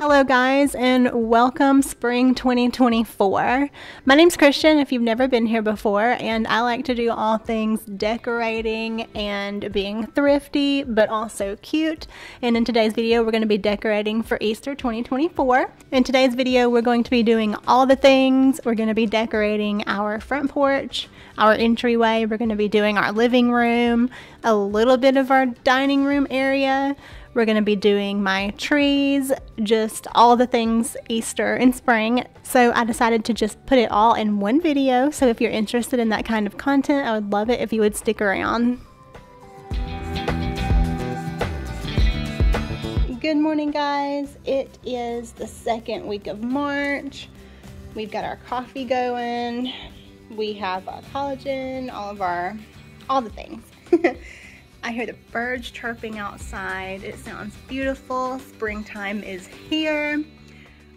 Hello guys, and welcome spring 2024. My name's Christian if you've never been here before, and I like to do all things decorating and being thrifty but also cute. And in today's video we're going to be decorating for Easter 2024. In today's video we're going to be doing all the things. We're going to be decorating our front porch, our entryway, we're going to be doing our living room, a little bit of our dining room area. We're going to be doing my trees, just all the things Easter and spring. So I decided to just put it all in one video. So if you're interested in that kind of content, I would love it if you would stick around. Good morning guys. It is the second week of March. We've got our coffee going. We have our collagen, all the things. I hear the birds chirping outside. It sounds beautiful. Springtime is here.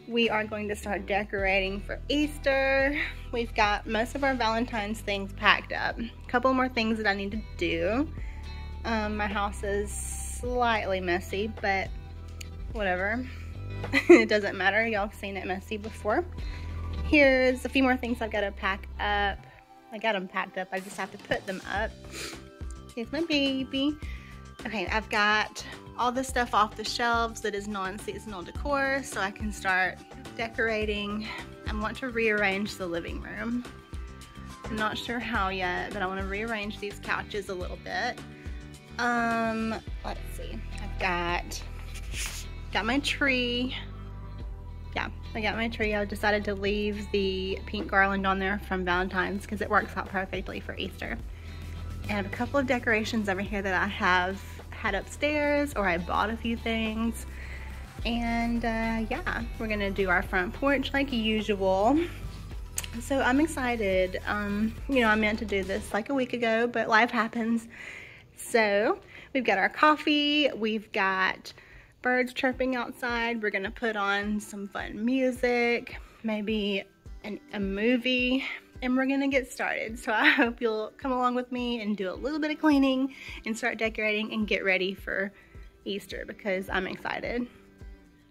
We are going to start decorating for Easter. We've got most of our Valentine's things packed up. A couple more things that I need to do. My house is slightly messy, but whatever. It doesn't matter. Y'all have seen it messy before. Here's a few more things I've got to pack up. I got them packed up. I just have to put them up. Here's my baby. Okay, I've got all the stuff off the shelves that is non-seasonal decor, so I can start decorating. I want to rearrange the living room. I'm not sure how yet, but I want to rearrange these couches a little bit. Let's see. I've got my tree. Yeah, I got my tree. I decided to leave the pink garland on there from Valentine's because it works out perfectly for Easter. I have a couple of decorations over here that I have had upstairs, or I bought a few things. And yeah, we're gonna do our front porch like usual. So I'm excited. You know, I meant to do this like a week ago, but life happens. So we've got our coffee, we've got birds chirping outside. We're gonna put on some fun music, maybe a movie, and we're gonna get started. So I hope you'll come along with me and do a little bit of cleaning and start decorating and get ready for Easter because I'm excited.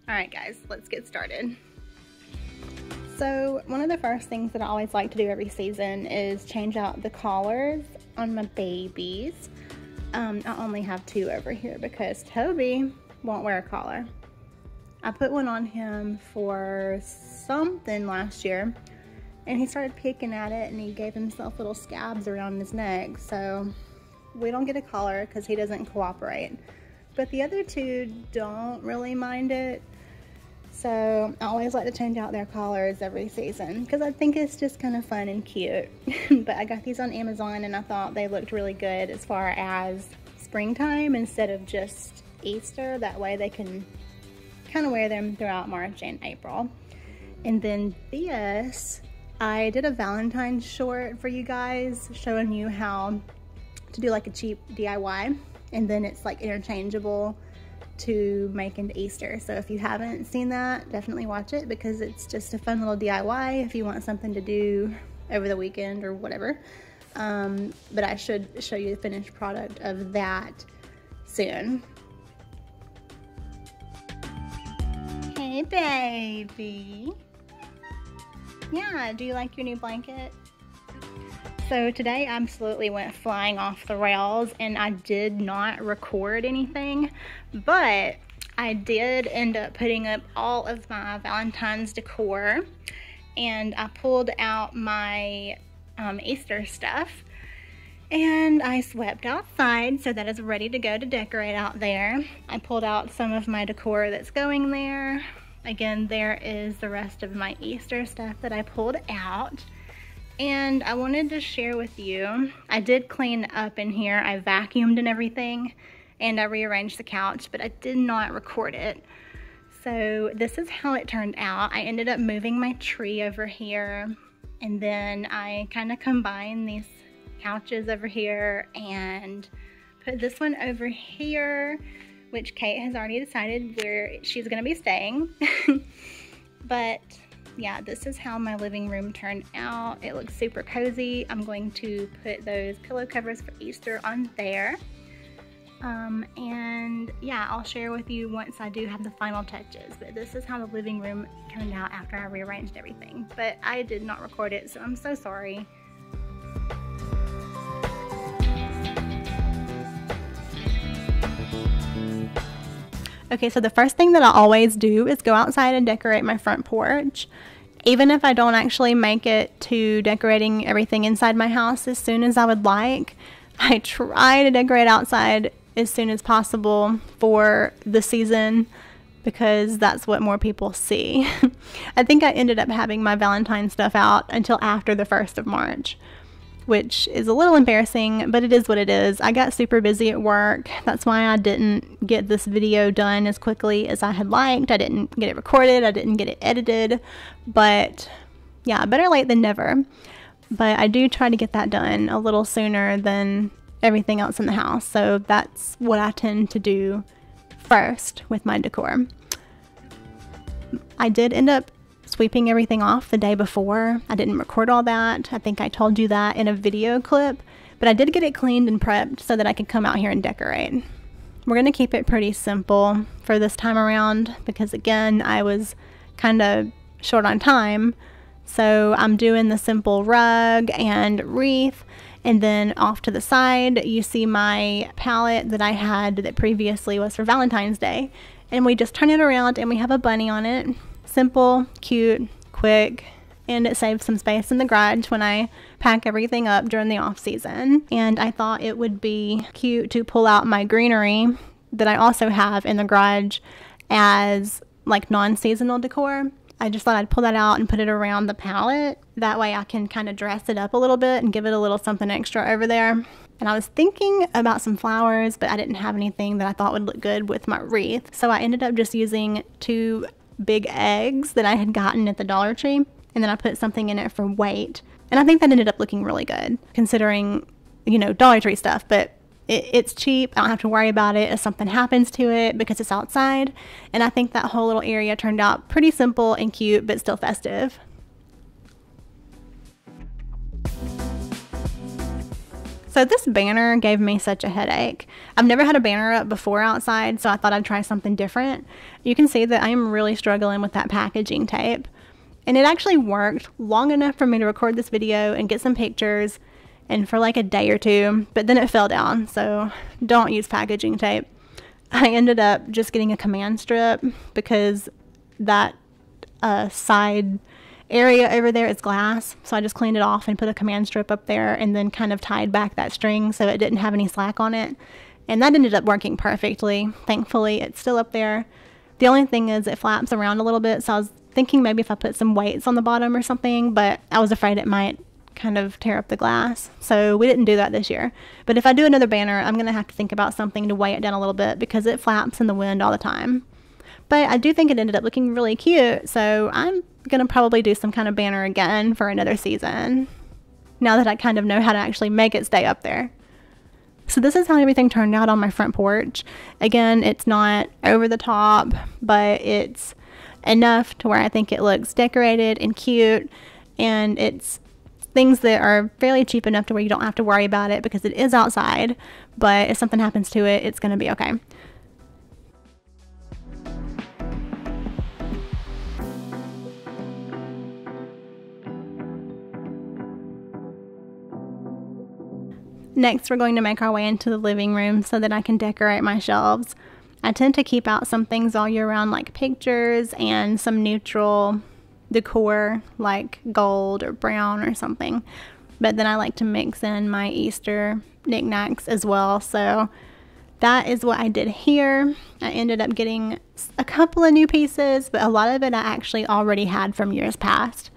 All right guys, let's get started. So one of the first things that I always like to do every season is change out the collars on my babies. I only have two over here because Toby won't wear a collar. I put one on him for something last year, and he started picking at it and he gave himself little scabs around his neck. So we don't get a collar because he doesn't cooperate. But the other two don't really mind it. So I always like to change out their collars every season because I think it's just kind of fun and cute. But I got these on Amazon and I thought they looked really good as far as springtime instead of just Easter. That way they can kind of wear them throughout March and April. And then this, I did a Valentine's short for you guys showing you how to do like a cheap DIY, and then it's like interchangeable to make into Easter. So if you haven't seen that, definitely watch it because it's just a fun little DIY if you want something to do over the weekend or whatever. But I should show you the finished product of that soon. Hey baby. Yeah, do you like your new blanket? So today absolutely went flying off the rails and I did not record anything, but I did end up putting up all of my Valentine's decor, and I pulled out my Easter stuff and I swept outside, so that is ready to go to decorate out there. I pulled out some of my decor that's going there. Again, there is the rest of my Easter stuff that I pulled out. And I wanted to share with you, I did clean up in here. I vacuumed and everything, and I rearranged the couch, but I did not record it. So this is how it turned out. I ended up moving my tree over here, and then I kind of combined these couches over here and put this one over here, which Kate has already decided where she's gonna be staying. But yeah, this is how my living room turned out. It looks super cozy. I'm going to put those pillow covers for Easter on there. And yeah, I'll share with you once I do have the final touches. But this is how the living room turned out after I rearranged everything. But I did not record it, so I'm so sorry. Okay, so the first thing that I always do is go outside and decorate my front porch. Even if I don't actually make it to decorating everything inside my house as soon as I would like, I try to decorate outside as soon as possible for the season because that's what more people see. I think I ended up having my Valentine stuff out until after the 1st of March, which is a little embarrassing, but it is what it is. I got super busy at work. That's why I didn't get this video done as quickly as I had liked. I didn't get it recorded. I didn't get it edited. But yeah, better late than never. But I do try to get that done a little sooner than everything else in the house. So that's what I tend to do first with my decor. I did end up sweeping everything off the day before. I didn't record all that. I think I told you that in a video clip, but I did get it cleaned and prepped so that I could come out here and decorate. We're going to keep it pretty simple for this time around because again, I was kind of short on time. So I'm doing the simple rug and wreath, and then off to the side, you see my palette that I had that previously was for Valentine's Day, and we just turn it around and we have a bunny on it. Simple, cute, quick, and it saves some space in the garage when I pack everything up during the off season. And I thought it would be cute to pull out my greenery that I also have in the garage as like non-seasonal decor. I just thought I'd pull that out and put it around the palette. That way I can kind of dress it up a little bit and give it a little something extra over there. And I was thinking about some flowers, but I didn't have anything that I thought would look good with my wreath. So I ended up just using 2 big eggs that I had gotten at the Dollar Tree, and then I put something in it for weight, and I think that ended up looking really good considering, you know, Dollar Tree stuff. But it's cheap. I don't have to worry about it if something happens to it because it's outside, and I think that whole little area turned out pretty simple and cute but still festive. So this banner gave me such a headache. I've never had a banner up before outside, so I thought I'd try something different. You can see that I am really struggling with that packaging tape. And it actually worked long enough for me to record this video and get some pictures and for like a day or two, but then it fell down, so don't use packaging tape. I ended up just getting a command strip because that side area over there is glass, so I just cleaned it off and put a command strip up there and then kind of tied back that string so it didn't have any slack on it, and that ended up working perfectly. Thankfully it's still up there. The only thing is it flaps around a little bit, so I was thinking maybe if I put some weights on the bottom or something, but I was afraid it might kind of tear up the glass, so we didn't do that this year. But if I do another banner, I'm gonna have to think about something to weigh it down a little bit because it flaps in the wind all the time. But I do think it ended up looking really cute, so I'm gonna probably do some kind of banner again for another season now that I kind of know how to actually make it stay up there. So this is how everything turned out on my front porch. Again, it's not over the top, but it's enough to where I think it looks decorated and cute, and it's things that are fairly cheap enough to where you don't have to worry about it because it is outside, but if something happens to it, it's gonna be okay. Next, we're going to make our way into the living room so that I can decorate my shelves. I tend to keep out some things all year round, like pictures and some neutral decor like gold or brown or something. But then I like to mix in my Easter knickknacks as well. So that is what I did here. I ended up getting a couple of new pieces, but a lot of it I actually already had from years past.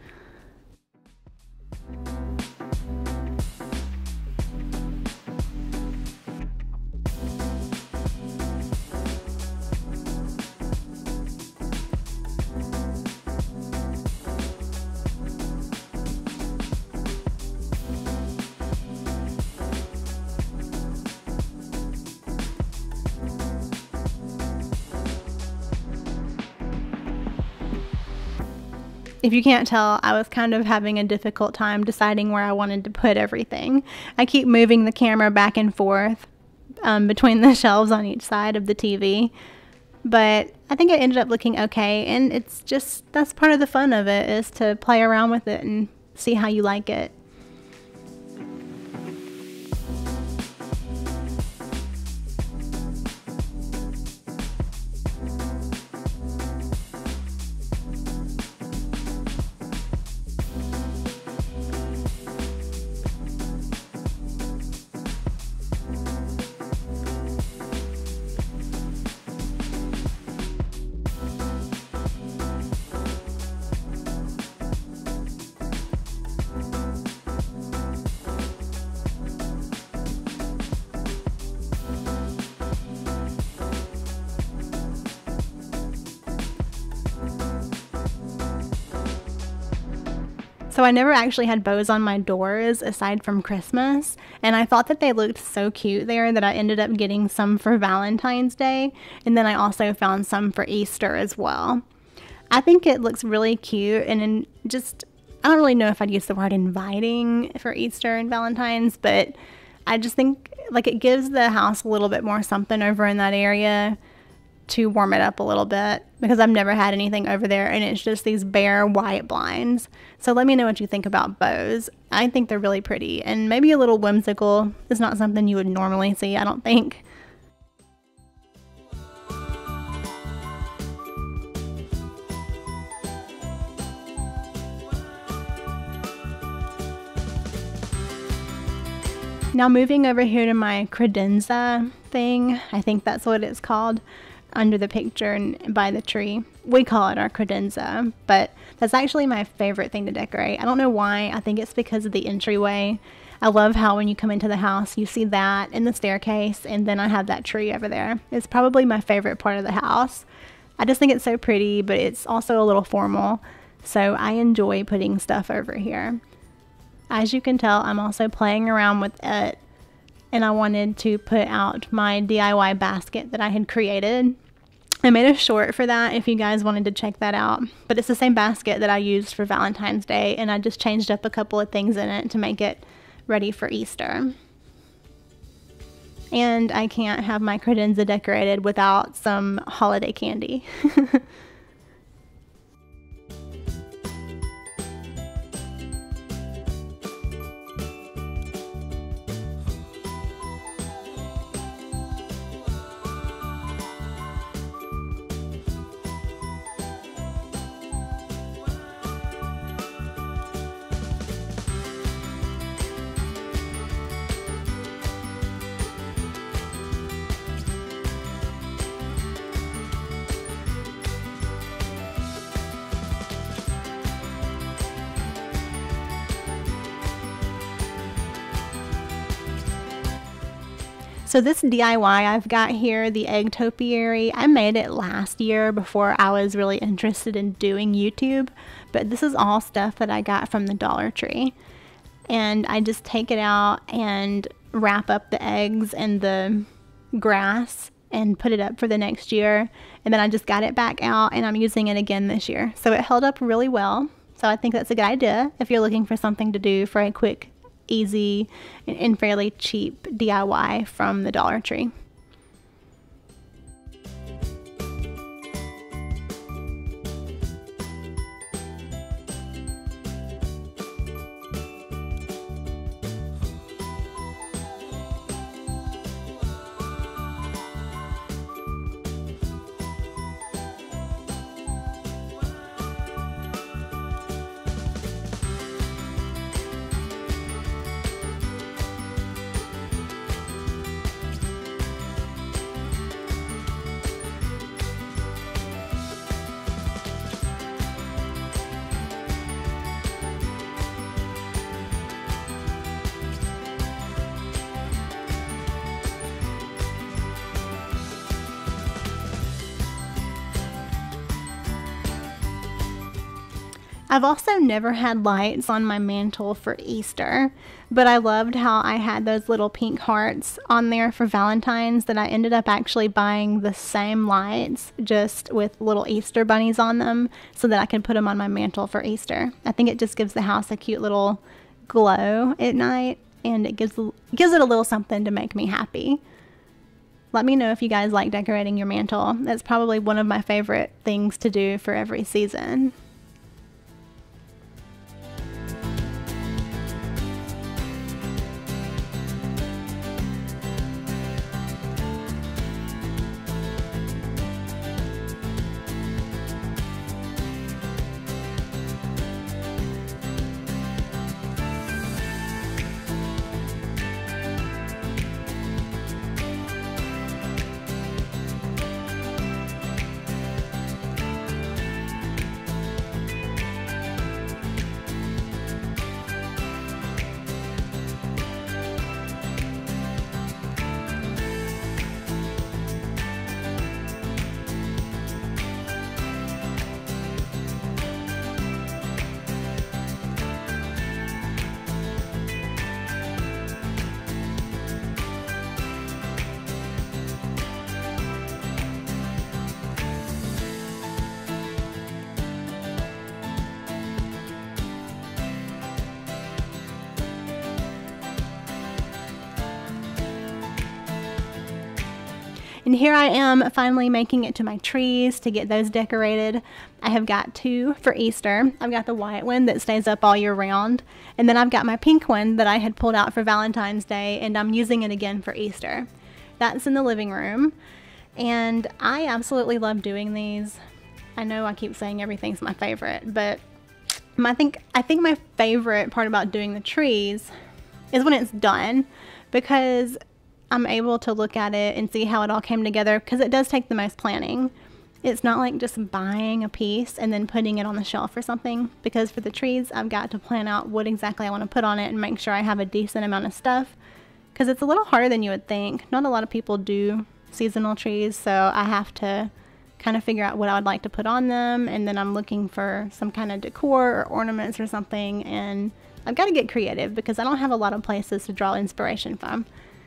If you can't tell, I was kind of having a difficult time deciding where I wanted to put everything. I keep moving the camera back and forth between the shelves on each side of the TV. But I think it ended up looking okay, and it's just, that's part of the fun of it, is to play around with it and see how you like it. So I never actually had bows on my doors aside from Christmas, and I thought that they looked so cute there that I ended up getting some for Valentine's Day, and then I also found some for Easter as well. I think it looks really cute, and I don't really know if I'd use the word inviting for Easter and Valentine's, but I just think like it gives the house a little bit more something over in that area to warm it up a little bit, because I've never had anything over there and it's just these bare white blinds. So let me know what you think about bows. I think they're really pretty and maybe a little whimsical. It's not something you would normally see, I don't think. Now moving over here to my credenza thing, I think that's what it's called, under the picture and by the tree. We call it our credenza, but that's actually my favorite thing to decorate. I don't know why. I think it's because of the entryway. I love how when you come into the house, you see that in the staircase, and then I have that tree over there. It's probably my favorite part of the house. I just think it's so pretty, but it's also a little formal, so I enjoy putting stuff over here. As you can tell, I'm also playing around with it, and I wanted to put out my DIY basket that I had created. I made a short for that if you guys wanted to check that out, but it's the same basket that I used for Valentine's Day, and I just changed up a couple of things in it to make it ready for Easter. And I can't have my credenza decorated without some holiday candy. So this DIY I've got here, the egg topiary, I made it last year before I was really interested in doing YouTube, but this is all stuff that I got from the Dollar Tree. And I just take it out and wrap up the eggs and the grass and put it up for the next year. And then I just got it back out and I'm using it again this year. So it held up really well. So I think that's a good idea if you're looking for something to do for a quick, easy, and fairly cheap DIY from the Dollar Tree. I've also never had lights on my mantle for Easter, but I loved how I had those little pink hearts on there for Valentine's that I ended up actually buying the same lights, just with little Easter bunnies on them, so that I could put them on my mantle for Easter. I think it just gives the house a cute little glow at night, and it gives it a little something to make me happy. Let me know if you guys like decorating your mantle. That's probably one of my favorite things to do for every season. And here I am finally making it to my trees to get those decorated. I have got 2 for Easter. I've got the white one that stays up all year round, and then I've got my pink one that I had pulled out for Valentine's Day, and I'm using it again for Easter. That's in the living room, and I absolutely love doing these. I know I keep saying everything's my favorite, but I think my favorite part about doing the trees is when it's done, because I'm able to look at it and see how it all came together, because it does take the most planning. It's not like just buying a piece and then putting it on the shelf or something, because for the trees, I've got to plan out what exactly I want to put on it and make sure I have a decent amount of stuff, because it's a little harder than you would think. Not a lot of people do seasonal trees, so I have to kind of figure out what I would like to put on them, and then I'm looking for some kind of decor or ornaments or something, and I've got to get creative because I don't have a lot of places to draw inspiration from.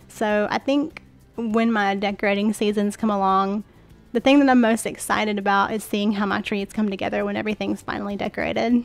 So I think when my decorating seasons come along, the thing that I'm most excited about is seeing how my trees come together when everything's finally decorated.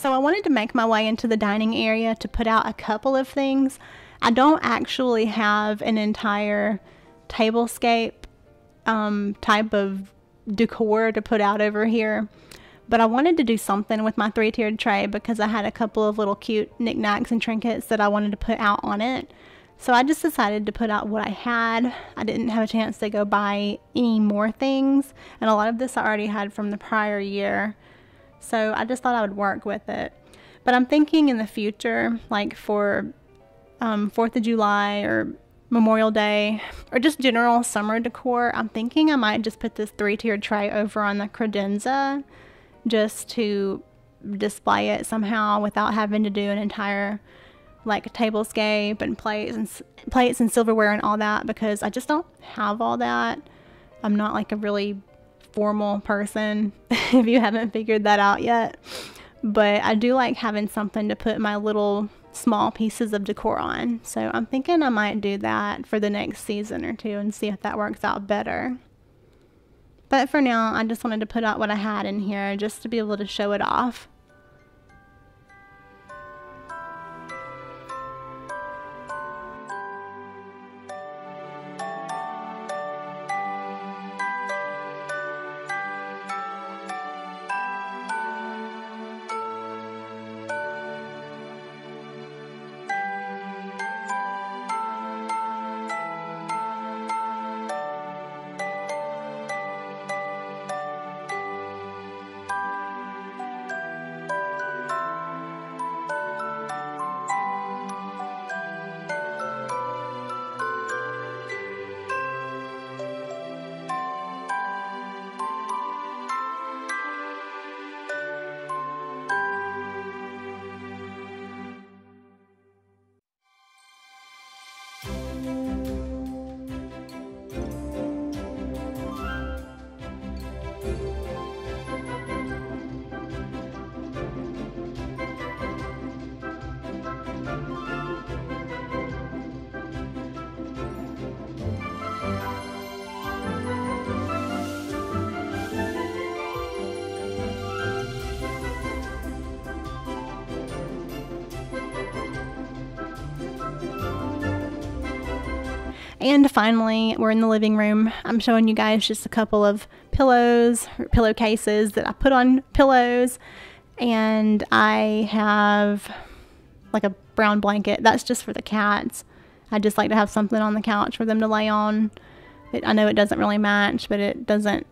So I wanted to make my way into the dining area to put out a couple of things. I don't actually have an entire tablescape type of decor to put out over here, but I wanted to do something with my 3-tiered tray because I had a couple of little cute knickknacks and trinkets that I wanted to put out on it. So I just decided to put out what I had. I didn't have a chance to go buy any more things, and a lot of this I already had from the prior year. So I just thought I would work with it. But I'm thinking in the future, like for 4th of July or Memorial Day, or just general summer decor, I'm thinking I might just put this 3-tiered tray over on the credenza just to display it somehow without having to do an entire like tablescape and plates and silverware and all that, because I just don't have all that. I'm not like a really formal person, if you haven't figured that out yet, but I do like having something to put my little small pieces of decor on. So I'm thinking I might do that for the next season or two and see if that works out better. But for now, I just wanted to put out what I had in here just to be able to show it off. And finally, we're in the living room. I'm showing you guys just a couple of pillows, or pillowcases that I put on pillows. And I have like a brown blanket. That's just for the cats. I just like to have something on the couch for them to lay on. I know it doesn't really match, but it doesn't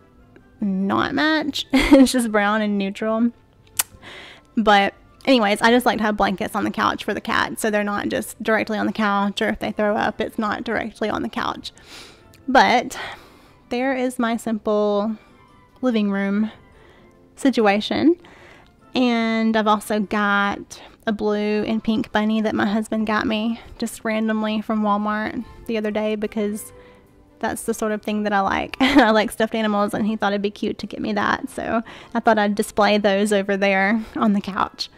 not match. It's just brown and neutral. But anyways, I just like to have blankets on the couch for the cats, so they're not just directly on the couch, or if they throw up, it's not directly on the couch. But there is my simple living room situation. And I've also got a blue and pink bunny that my husband got me just randomly from Walmart the other day, because that's the sort of thing that I like. I like stuffed animals, and he thought it'd be cute to get me that. So I thought I'd display those over there on the couch.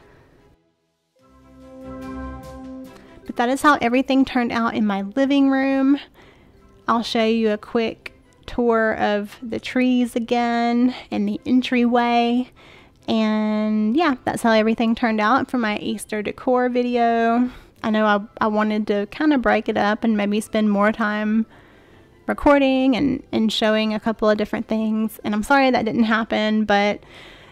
But that is how everything turned out in my living room. I'll show you a quick tour of the trees again and the entryway. And yeah, that's how everything turned out for my Easter decor video. I know I wanted to kind of break it up and maybe spend more time recording and showing a couple of different things. And I'm sorry that didn't happen, but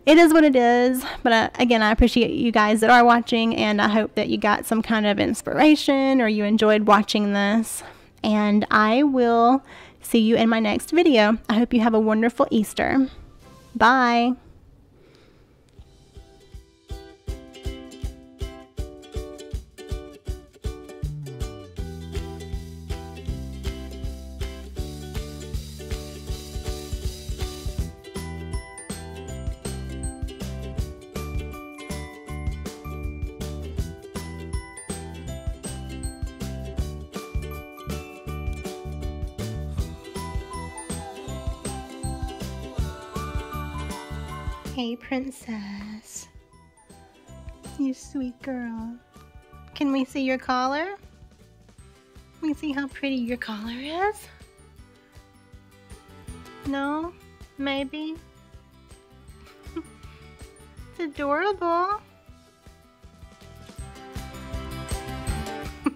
it is what it is. But again, I appreciate you guys that are watching, and I hope that you got some kind of inspiration or you enjoyed watching this. And I will see you in my next video. I hope you have a wonderful Easter. Bye. Hey, princess. You sweet girl. Can we see your collar? Can we see how pretty your collar is? No? Maybe? It's adorable.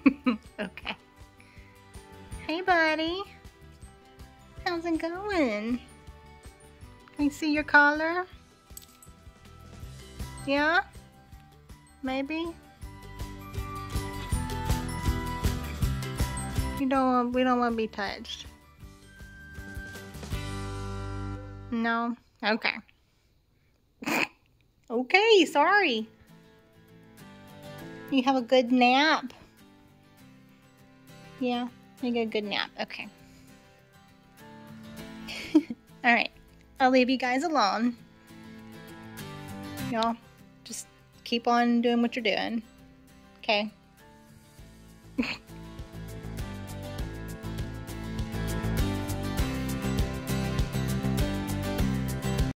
Okay. Hey, buddy. How's it going? Can you see your collar? Yeah? Maybe? We don't want to be touched. No? Okay. Okay, sorry. You have a good nap? Yeah, you get a good nap. Okay. Alright, I'll leave you guys alone. Y'all, just keep on doing what you're doing. Okay?